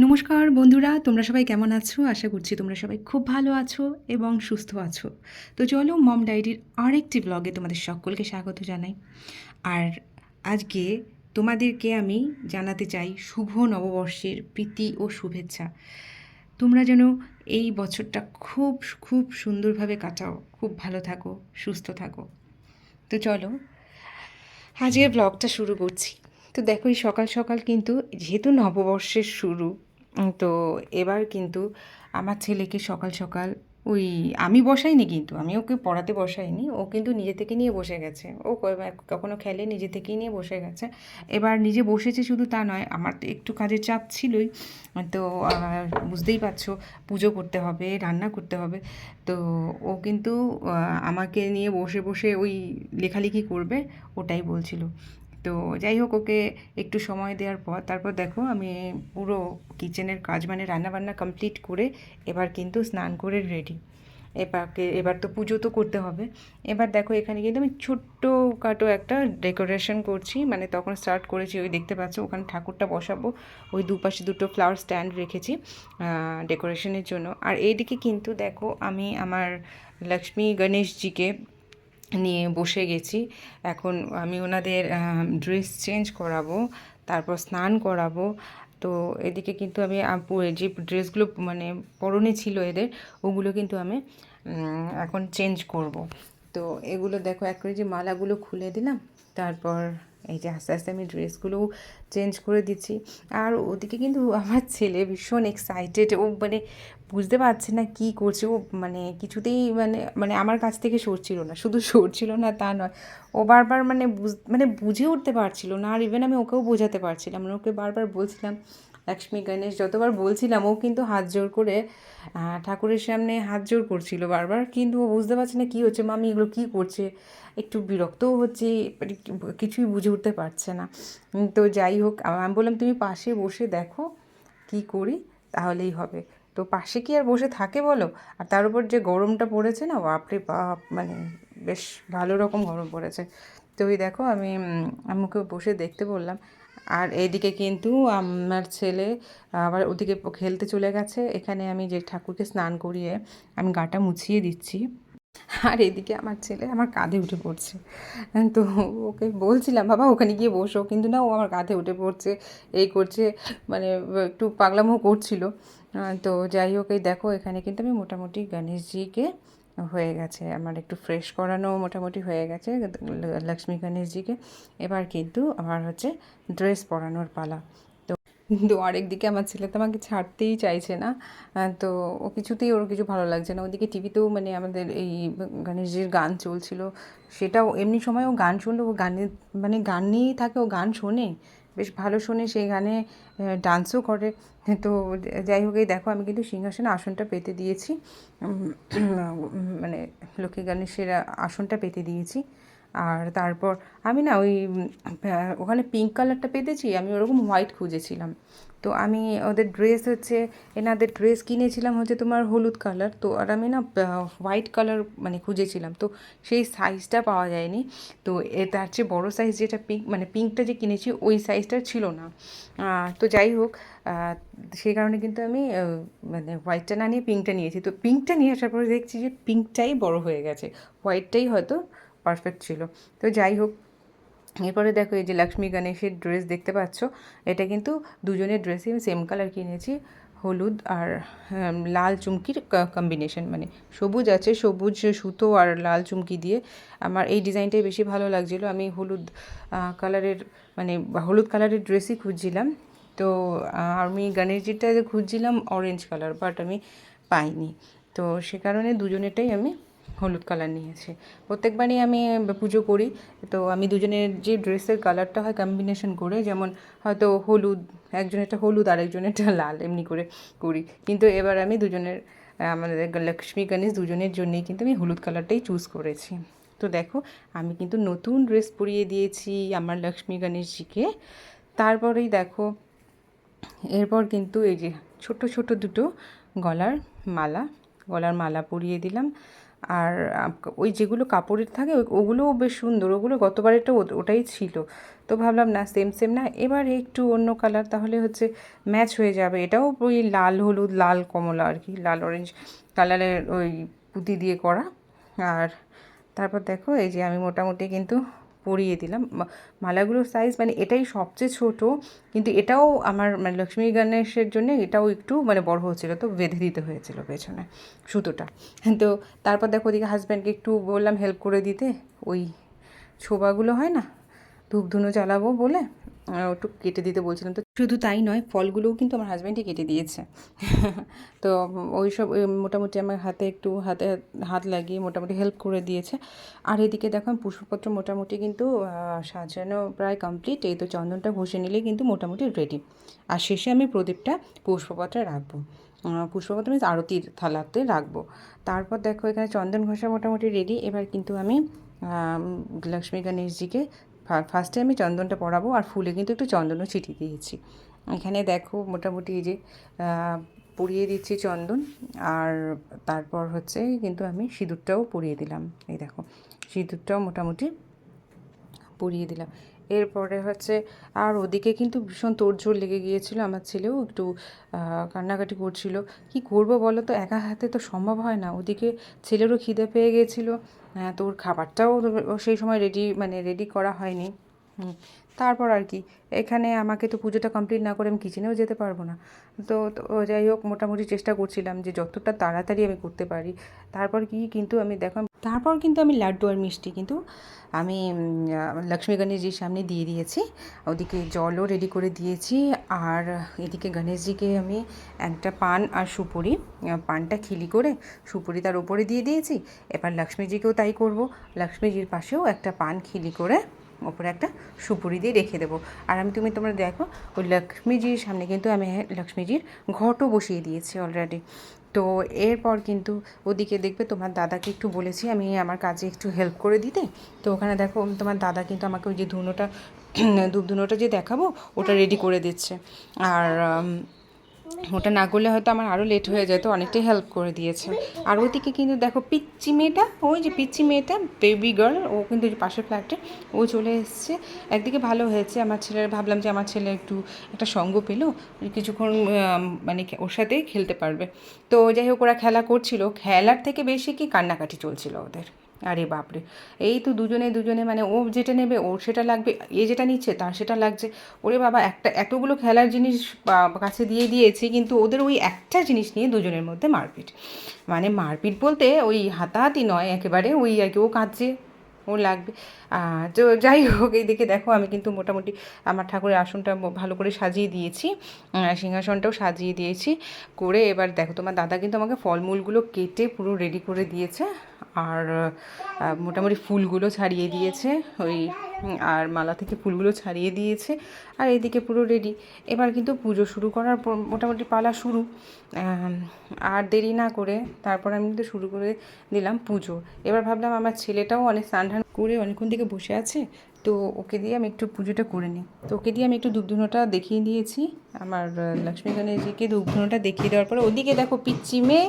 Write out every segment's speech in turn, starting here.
নমস্কার বন্ধুরা, তোমরা সবাই কেমন আছো? আশা করছি তোমরা সবাই খুব ভালো আছো এবং সুস্থ আছো। তো চলো মম ডায়েরির আরেকটি ব্লগে তোমাদের সকলকে স্বাগত জানাই। আর আজকে তোমাদেরকে আমি জানাতে চাই শুভ নববর্ষের প্রীতি ও শুভেচ্ছা। তোমরা যেন এই বছরটা খুব খুব সুন্দরভাবে কাটাও, খুব ভালো থাকো, সুস্থ থাকো। তো চলো আজকের ব্লগটা শুরু করছি। তো দেখো এই সকাল সকাল কিন্তু যেহেতু নববর্ষের শুরু, তো এবার কিন্তু আমার ছেলেকে সকাল সকাল ওই আমি বসাইনি, কিন্তু আমি ওকে পড়াতে বসাইনি, ও কিন্তু নিজে থেকে নিয়ে বসে গেছে। ও কখনো খেলে নিজে থেকেই নিয়ে বসে গেছে। এবার নিজে বসেছে শুধু তা নয়, আমার তো একটু কাজের চাপ ছিলই। তো বুঝতেই পারছো, পুজো করতে হবে, রান্না করতে হবে। তো ও কিন্তু আমাকে নিয়ে বসে বসে ওই লেখালেখি করবে, ওটাই বলছিল। তো যাই হোক, ওকে একটু সময় দেওয়ার পর তারপর দেখো আমি পুরো কিচেনের কাজ মানে রান্নাবান্না কমপ্লিট করে এবার কিন্তু স্নান করে রেডি। এবার তো পুজো তো করতে হবে। এবার দেখো এখানে কিন্তু আমি ছোট্টখাটো একটা ডেকোরেশন করছি, মানে তখন স্টার্ট করেছি। ওই দেখতে পাচ্ছ ওখানে ঠাকুরটা বসাবো, ওই দুপাশে দুটো ফ্লাওয়ার স্ট্যান্ড রেখেছি ডেকোরেশনের জন্য। আর এইদিকে কিন্তু দেখো আমি আমার লক্ষ্মী গণেশজিকে নিয়ে বসে গেছি। এখন আমি ওনাদের ড্রেস চেঞ্জ করাবো, তারপর স্নান করাবো। তো এদিকে কিন্তু আমি যে ড্রেসগুলো মানে পরনে ছিল এদের, ওগুলো কিন্তু আমি এখন চেঞ্জ করব। তো এগুলো দেখো এক করে যে মালাগুলো খুলে দিলাম, তারপর এই যে আস্তে আস্তে আমি ড্রেসগুলোও চেঞ্জ করে দিচ্ছি। আর ওদিকে কিন্তু আমার ছেলে ভীষণ এক্সাইটেড, ও মানে বুঝতে পারছে না কী করছে। ও মানে কিছুতেই মানে মানে আমার কাছ থেকে সরছিল না, শুধু সরছিল না তা নয়, ও বারবার মানে বুঝে উঠতে পারছিল না। আর ইভেন আমি ওকেও বোঝাতে পারছিলাম না, ওকে বারবার বলছিলাম লক্ষ্মী গণেশ, যতবার বলছিলাম ও কিন্তু হাত জোর করে ঠাকুরের সামনে হাত জোর করছিল বারবার, কিন্তু ও বুঝতে পারছে না কী হচ্ছে, মামি এগুলো কী করছে। একটু বিরক্তও হচ্ছে, মানে কিছুই বুঝে উঠতে পারছে না। তো যাই হোক, আমি বললাম তুমি পাশে বসে দেখো কী করি, তাহলেই হবে। তো পাশে কি আর বসে থাকে বলো? আর তার উপর যে গরমটা পড়েছে না, বাপরে বাপ, মানে বেশ ভালো রকম গরম পড়েছে। তো ওই দেখো আমি ওকে বসে দেখতে বললাম। আর এইদিকে কিন্তু আমার ছেলে আবার ওদিকে খেলতে চলে গেছে। এখানে আমি যে ঠাকুরকে স্নান করিয়ে আমি গাটা মুছিয়ে দিচ্ছি। আর এদিকে আমার ছেলে আমার কাঁধে উঠে পড়ছে। তো ওকে বলছিলাম বাবা ওখানে গিয়ে বসো, কিন্তু না, ও আমার কাঁধে উঠে পড়ছে, এই করছে, মানে একটু পাগলামো করছিল। তো যাই হোক, এই দেখো এখানে কিন্তু আমি মোটামুটি গণেশজিকে হয়ে গেছে, আমার একটু ফ্রেশ করানো মোটামুটি হয়ে গেছে লক্ষ্মী গণেশজিকে। এবার কিন্তু আমার হচ্ছে ড্রেস পরানোর পালা। কিন্তু আরেকদিকে আমার ছেলে তো আমাকে ছাড়তেই চাইছে না। তো ও কিছুতেই, ওর কিছু ভালো লাগছে না। ওদিকে টিভিতেও মানে আমাদের এই গণেশজির গান চলছিল, সেটাও এমনি সময় ও গান শুনলো, ও গানে মানে গান নিয়েই থাকে, ও গান শোনে, বেশ ভালো শোনে, সেই গানে ডান্সও করে। তো যাই হোক, এই দেখো আমি কিন্তু সিংহাসনে আসনটা পেতে দিয়েছি, মানে লক্ষ্মী গণেশের আসনটা পেতে দিয়েছি। আর তারপর আমি না ওই ওখানে পিঙ্ক কালারটা পেতেছি, আমি ওরকম হোয়াইট খুঁজেছিলাম। তো আমি ওদের ড্রেস হচ্ছে, এনাদের ড্রেস কিনেছিলাম হচ্ছে তোমার হলুদ কালার, তো আর আমি না হোয়াইট কালার মানে খুঁজেছিলাম, তো সেই সাইজটা পাওয়া যায়নি। তো তার চেয়ে বড়ো সাইজ যেটা পিঙ্ক, মানে পিঙ্কটা যে কিনেছি ওই সাইজটা ছিল না। তো যাই হোক, সেই কারণে কিন্তু আমি মানে হোয়াইটটা না নিয়ে পিঙ্কটা নিয়েছি। তো পিঙ্কটা নিয়ে আসার পরে দেখছি যে পিঙ্কটাই বড় হয়ে গেছে, হোয়াইটটাই হয়তো পারফেক্ট ছিল। তো যাই হোক, এরপরে দেখো এই যে লক্ষ্মী গণেশের ড্রেস দেখতে পাচ্ছ, এটা কিন্তু দুজনের ড্রেসই আমি সেম কালার কিনেছি, হলুদ আর লাল চুমকির কম্বিনেশন, মানে সবুজ আছে, সবুজ সুতো আর লাল চুমকি দিয়ে। আমার এই ডিজাইনটাই বেশি ভালো লাগছিলো, আমি হলুদ কালারের মানে হলুদ কালারের ড্রেসই খুঁজছিলাম। তো আমি গণেশজিটা খুঁজছিলাম অরেঞ্জ কালার, বাট আমি পাইনি। তো সে কারণে দুজনেরটাই আমি হলুদ কালার নিয়েছি। প্রত্যেকবারই আমি পুজো করি, তো আমি দুজনের যে ড্রেসের কালারটা হয় কম্বিনেশন করে, যেমন হয়তো হলুদ, একজনেরটা হলুদ আর একজনেরটা লাল, এমনি করে করি। কিন্তু এবার আমি দুজনের আমাদের লক্ষ্মী গণেশ দুজনের জন্যেই কিন্তু আমি হলুদ কালারটাই চুজ করেছি। তো দেখো আমি কিন্তু নতুন ড্রেস পরিয়ে দিয়েছি আমার লক্ষ্মী গণেশজিকে। তারপরেই দেখো এরপর কিন্তু এই যে ছোট ছোট দুটো গলার গলার মালা পরিয়ে দিলাম। আর ওই যেগুলো কাপড়ের থাকে ওগুলোও বেশ সুন্দর, ওগুলো গতবারেরটা ওটাই ছিল। তো ভাবলাম না সেম সেম না, এবার একটু অন্য কালার তাহলে হচ্ছে ম্যাচ হয়ে যাবে। এটাও ওই লাল হলুদ লাল কমলা আর কি, লাল অরেঞ্জ কালারের ওই পুঁতি দিয়ে করা। আর তারপর দেখো এই যে আমি মোটামুটি কিন্তু পরিয়ে দিলাম। মালাগুলোর সাইজ মানে এটাই সবচেয়ে ছোট, কিন্তু এটাও আমার মানে লক্ষ্মী গণেশের জন্য এটাও একটু মানে বড় হচ্ছিলো, তো বেঁধে দিতে হয়েছিল পেছনে সুতোটা। তো তারপর দেখো ওদিকে হাজব্যান্ডকে একটু বললাম হেল্প করে দিতে, ওই ছোবাগুলো হয় না, ধূপ ধুনো জ্বালাবো বলে একটু কেটে দিতে বলছিলাম। তো শুধু তাই নয়, ফলগুলোও কিন্তু আমার হাজব্যান্ডই কেটে দিয়েছে। তো ওই সব মোটামুটি আমার হাতে হাত লাগিয়ে মোটামুটি হেল্প করে দিয়েছে। আর এদিকে দেখো আমি পুষ্পপত্র মোটামুটি কিন্তু সাজানো প্রায় কমপ্লিট। এই তো চন্দনটা ঘষে নিলে কিন্তু মোটামুটি রেডি। আর শেষে আমি প্রদীপটা পুষ্পপত্রে রাখবো, পুষ্পপত্র মিন্স আরতির থালাতে রাখবো। তারপর দেখো এখানে চন্দন ঘষা মোটামুটি রেডি। এবার কিন্তু আমি লক্ষ্মী গণেশজিকে ফার্স্টে আমি চন্দনটা পরাবো, আর ফুলে কিন্তু একটু চন্দনও ছিটিয়ে দিয়েছি। এখানে দেখো মোটামুটি এই যে পরিয়ে দিচ্ছি চন্দন, আর তারপর হচ্ছে কিন্তু আমি সিঁদুরটাও পরিয়ে দিলাম। এই দেখো সিঁদুরটাও মোটামুটি পরিয়ে দিলাম। এরপরে হচ্ছে আর ওদিকে কিন্তু ভীষণ তোড়জোড় লেগে গিয়েছিলো, আমার ছেলেও একটু কান্নাকাটি করছিল। কি করব বলো তো, একা হাতে তো সম্ভব হয় না। ওদিকে ছেলেরও খিদে পেয়ে গিয়েছিলো, তো ওর খাবারটাও সেই সময় রেডি করা হয়নি। তারপর আর কি, এখানে আমাকে তো পুজোটা কমপ্লিট না করে আমি কিচেনেও যেতে পারবো না। তো যাই হোক মোটামুটি চেষ্টা করছিলাম যে যতটা তাড়াতাড়ি আমি করতে পারি। তারপর কিন্তু আমি লাড্ডু আর মিষ্টি কিন্তু আমি লক্ষ্মী গণেশজির সামনে দিয়ে দিয়েছি। ওদিকে জলও রেডি করে দিয়েছি, আর এদিকে গণেশজিকে আমি একটা পান আর সুপুরি, পানটা খিলি করে সুপুরি তার উপরে দিয়ে দিয়েছি। এবার লক্ষ্মীজিকেও তাই করব, লক্ষ্মীজির পাশেও একটা পান খিলি করে ওপরে একটা সুপুরি দিয়ে রেখে দেবো। আর তোমরা দেখো ওই লক্ষ্মীজির সামনে কিন্তু আমি লক্ষ্মীজির ঘটও বসিয়ে দিয়েছি অলরেডি। তো এরপর কিন্তু ওদিকে দেখবে তোমার দাদাকে একটু বলেছি আমি আমার কাজে একটু হেল্প করে দিতে। তো ওখানে দেখো তোমার দাদা কিন্তু আমাকে ওই যে ধূপ ধুনোটা যে দেখাবো ওটা রেডি করে দিচ্ছে। আর ওটা না করলে হয়তো আমার আরও লেট হয়ে যেত, অনেকটাই হেল্প করে দিয়েছে। আর ওদিকে কিন্তু দেখো পিচ্চি মেয়েটা বেবি গার্ল, ও কিন্তু পাশের ফ্ল্যাটে ও চলে এসছে। একদিকে ভালো হয়েছে, ভাবলাম যে আমার ছেলে একটু একটা সঙ্গ পেলো, কিছুক্ষণ মানে ওর সাথে খেলতে পারবে। তো যাই হোক ওরা খেলা করছিল, খেলার থেকে বেশি কি কান্নাকাটি চলছিল ওদের। আরে বাপরে, এই তো দুজনে মানে ও যেটা নেবে ওর সেটা লাগবে, এ যেটা নিচ্ছে তার সেটা লাগছে। ওরে বাবা, এতগুলো খেলার জিনিস কাছে দিয়ে দিয়েছি, কিন্তু ওদের ওই একটা জিনিস নিয়ে দুজনের মধ্যে মারপিট। মানে মারপিট বলতে ওই হাতাহাতি নয় একেবারে, ওই আর কি, ও কাঁদছে ও লাগবে। তো যাই হোক এইদিকে দেখো আমি কিন্তু মোটামুটি আমার ঠাকুরের আসনটা ভালো করে সাজিয়ে দিয়েছি, সিংহাসনটাও সাজিয়ে দিয়েছি করে। এবার দেখো তোমার দাদা কিন্তু আমাকে ফলমূলগুলো কেটে পুরো রেডি করে দিয়েছে, আর মোটামুটি ফুলগুলো ছাড়িয়ে দিয়েছে ওই, আর মালা থেকে ফুলগুলো ছাড়িয়ে দিয়েছে। আর এদিকে পুরো রেডি। এবার কিন্তু পুজো শুরু করার মোটামুটি পালা শুরু। আর দেরি না করে তারপর আমি কিন্তু শুরু করে দিলাম পুজো। এবার ভাবলাম আমার ছেলেটাও অনেক স্নান টান করে অনেকক্ষণ থেকে বসে আছে, তো ওকে দিয়ে আমি একটু পুজোটা করে নিই। তো ওকে দিয়ে আমি একটু ধূপধুনোটা দেখিয়ে দিয়েছি, আমার লক্ষ্মী গণেশজিকে ধূপধুনোটা দেখিয়ে দেওয়ার পরে ওদিকে দেখো পিচ্চি মেয়ে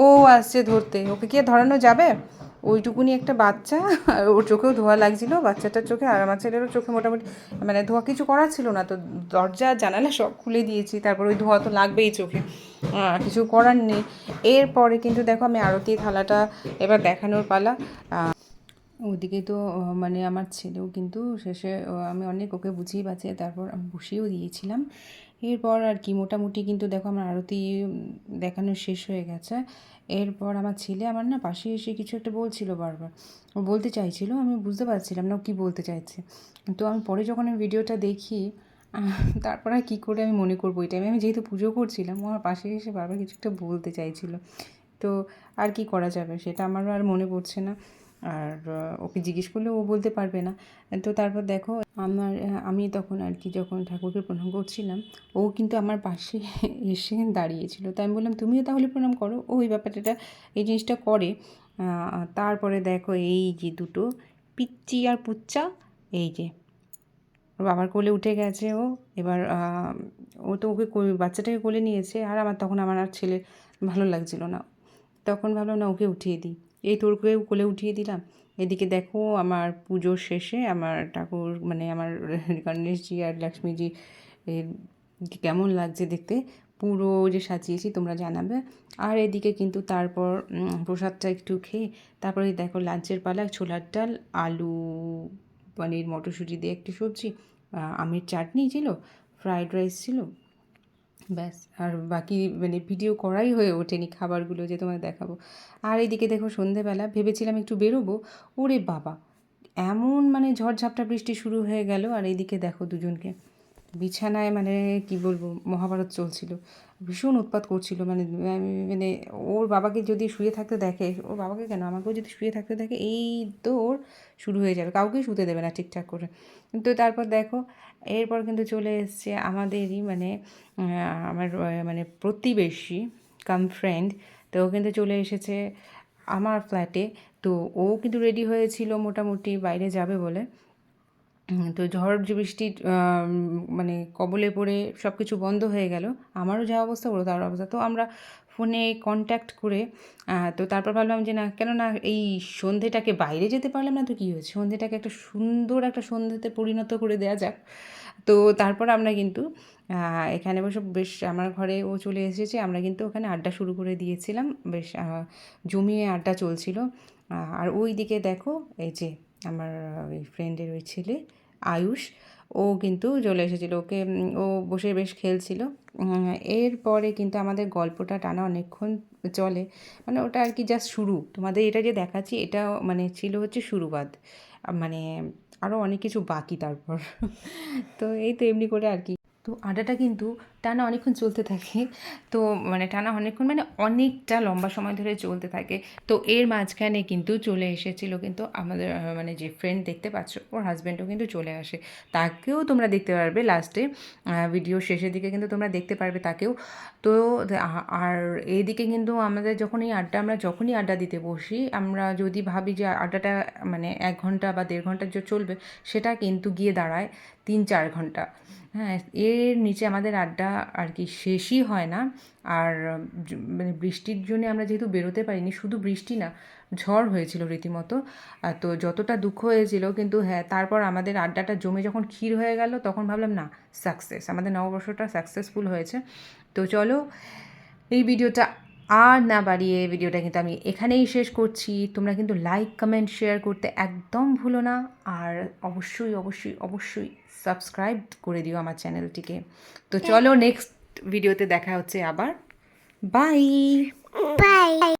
ও আসছে ধরতে, ওকে কি আর ধরানো যাবে? ওইটুকুনি একটা বাচ্চা, ওর চোখেও ধোয়া লাগছিলো, বাচ্চাটার চোখে আর আমার ছেলেরও চোখে মোটামুটি মানে ধোয়া কিছু করার ছিল না। তো দরজা জানালা সব খুলে দিয়েছি, তারপর ওই ধোয়া তো লাগবেই চোখে, কিছু করার নেই। এরপরে কিন্তু দেখো আমি আরতি থালাটা এবার দেখানোর পালা। ওদিকে তো মানে আমার ছেলেও কিন্তু শেষে আমি অনেক ওকে বুঝিয়ে বাঁচিয়ে তারপর আমি বসিয়েও দিয়েছিলাম। এরপর আর কি মোটামুটি কিন্তু দেখো আমার আরতি দেখানো শেষ হয়ে গেছে। এরপর আমার ছেলে আমার না পাশে এসে কিছু একটা বলছিল বারবার, ও বলতে চাইছিল, আমি বুঝতে পারছিলাম না ও কী বলতে চাইছে। তো আমি পরে যখন আমি ভিডিওটা দেখি তারপর আর কী করে আমি মনে করবো, ওই টাইমে আমি যেহেতু পুজো করছিলাম, ও আমার পাশে এসে বারবার কিছু একটা বলতে চাইছিল। তো আর কি করা যাবে, সেটা আমারও আর মনে পড়ছে না। আর ওকে জিজ্ঞেস করলে ও বলতে পারবে না। তো তারপর দেখো আমি তখন আর কি যখন ঠাকুরকে প্রণাম করছিলাম, ও কিন্তু আমার পাশে এসে দাঁড়িয়েছিল। তাই আমি বললাম তুমিও তাহলে প্রণাম করো, ও এই ব্যাপারটা এই জিনিসটা করে। তারপরে দেখো এই যে দুটো পিচ্চি আর পুচ্চা, এই যে ওর বাবার কোলে উঠে গেছে ও। এবার ও তো ওকে বাচ্চাটাকে কোলে নিয়েছে, আর তখন আমার আর ছেলে ভালো লাগছিল না, তখন ভাবলাম না ওকে উঠিয়ে দিই। এই তোরকেও কোলে উঠিয়ে দিলাম। এদিকে দেখো আমার পুজোর শেষে আমার ঠাকুর মানে আমার গণেশজি আর লক্ষ্মীজি এর কেমন লাগছে দেখতে, পুরো যে সাজিয়েছি তোমরা জানাবে। আর এদিকে কিন্তু তারপর প্রসাদটা একটু খেয়ে তারপরে দেখো লাঞ্চের পালা, ছোলার ডাল, আলু পনির মটরশুঁটি দিয়ে একটি সবজি, আমের চাটনি ছিল, ফ্রাইড রাইস ছিল, ব্যাস। আর বাকি মানে ভিডিও করাই হয়ে ওঠেনি খাবারগুলো যে তোমায় দেখাবো। আর এদিকে দেখো সন্ধেবেলা ভেবেছিলাম একটু বেরোবো, ওরে বাবা এমন মানে ঝড়ঝাপটা বৃষ্টি শুরু হয়ে গেল। আর এইদিকে দেখো দুজনকে বিছানায় মানে কি বলবো মহাভারত চলছিল, ভীষণ উৎপাত করছিল। মানে মানে ওর বাবাকে যদি শুয়ে থাকতে দেখে, ওর বাবাকে কেন আমাকেও যদি শুয়ে থাকতে দেখে এই তো ওর শুরু হয়ে যাবে, কাউকেই শুতে দেবে না ঠিকঠাক করে। তো তারপর দেখো এরপর কিন্তু চলে এসছে আমাদেরই মানে আমার মানে প্রতিবেশী কাম ফ্রেন্ড, তো ও কিন্তু চলে এসেছে আমার ফ্ল্যাটে। তো ও কিন্তু রেডি হয়েছিল মোটামুটি বাইরে যাবে বলে। তো ঝড় বৃষ্টির মানে কবলে পড়ে সব কিছু বন্ধ হয়ে গেল, আমারও যা অবস্থা ওরও তার অবস্থা। তো আমরা ফোনে কন্ট্যাক্ট করে তো তারপর ভাবলাম যে না কেন না এই সন্ধেটাকে বাইরে যেতে পারলাম না তো কী হয়েছে, সন্ধেটাকে একটা সুন্দর একটা সন্ধেতে পরিণত করে দেওয়া যাক। তো তারপর আমরা কিন্তু এখানে বসে বেশ আমার ঘরে ও চলে এসেছে, আমরা কিন্তু ওখানে আড্ডা শুরু করে দিয়েছিলাম, বেশ জমিয়ে আড্ডা চলছিল। আর ওই দিকে দেখো এই যে আমার ওই ফ্রেন্ডের ওই ছেলে আয়ুষ, ও কিন্তু চলে এসেছিলো, ওকে ও বসে বেশ খেলছিল। এরপরে কিন্তু আমাদের গল্পটা টানা অনেকক্ষণ চলে, মানে ওটা আর কি জাস্ট শুরু, তোমাদের এটা যে দেখাচ্ছি এটা মানে ছিল হচ্ছে শুরুবাত, মানে আরও অনেক কিছু বাকি তারপর তো এই তো এমনি করে আর কি। তো আড্ডাটা কিন্তু টানা অনেকক্ষণ চলতে থাকে, তো মানে টানা অনেকক্ষণ মানে অনেকটা লম্বা সময় ধরে চলতে থাকে। তো এর মাঝখানে কিন্তু চলে এসেছিলো কিন্তু আমাদের মানে যে ফ্রেন্ড দেখতে পাচ্ছ ওর হাজব্যান্ডও কিন্তু চলে আসে, তাকেও তোমরা দেখতে পারবে লাস্টে, ভিডিও শেষের দিকে কিন্তু তোমরা দেখতে পারবে তাকেও। তো আর এইদিকে কিন্তু আমাদের যখন এই আড্ডা আমরা যখনই আড্ডা দিতে বসি, আমরা যদি ভাবি যে আড্ডাটা মানে 1 ঘন্টা বা 1.5 ঘন্টা যে চলবে, সেটা কিন্তু গিয়ে দাঁড়ায় 3-4 ঘন্টা। হ্যাঁ, এর নিচে আমাদের আড্ডা আর কি শেষই হয় না। আর মানে বৃষ্টির জন্যে আমরা যেহেতু বেরোতে পারিনি, শুধু বৃষ্টি না ঝড় হয়েছিল রীতিমতো, তো যতটা দুঃখ হয়েছিল কিন্তু হ্যাঁ তারপর আমাদের আড্ডাটা জমে যখন ক্ষীর হয়ে গেল তখন ভাবলাম না সাকসেস, আমাদের নববর্ষটা সাকসেসফুল হয়েছে। তো চলো এই ভিডিওটা আর না বাড়িয়ে ভিডিওটা কিন্তু আমি এখানেই শেষ করছি। তোমরা কিন্তু লাইক কমেন্ট শেয়ার করতে একদম ভুলো না, আর অবশ্যই অবশ্যই অবশ্যই সাবস্ক্রাইব করে দিও আমার চ্যানেলটিকে। তো চলো নেক্সট ভিডিওতে দেখা হচ্ছে আবার, বাই বাই।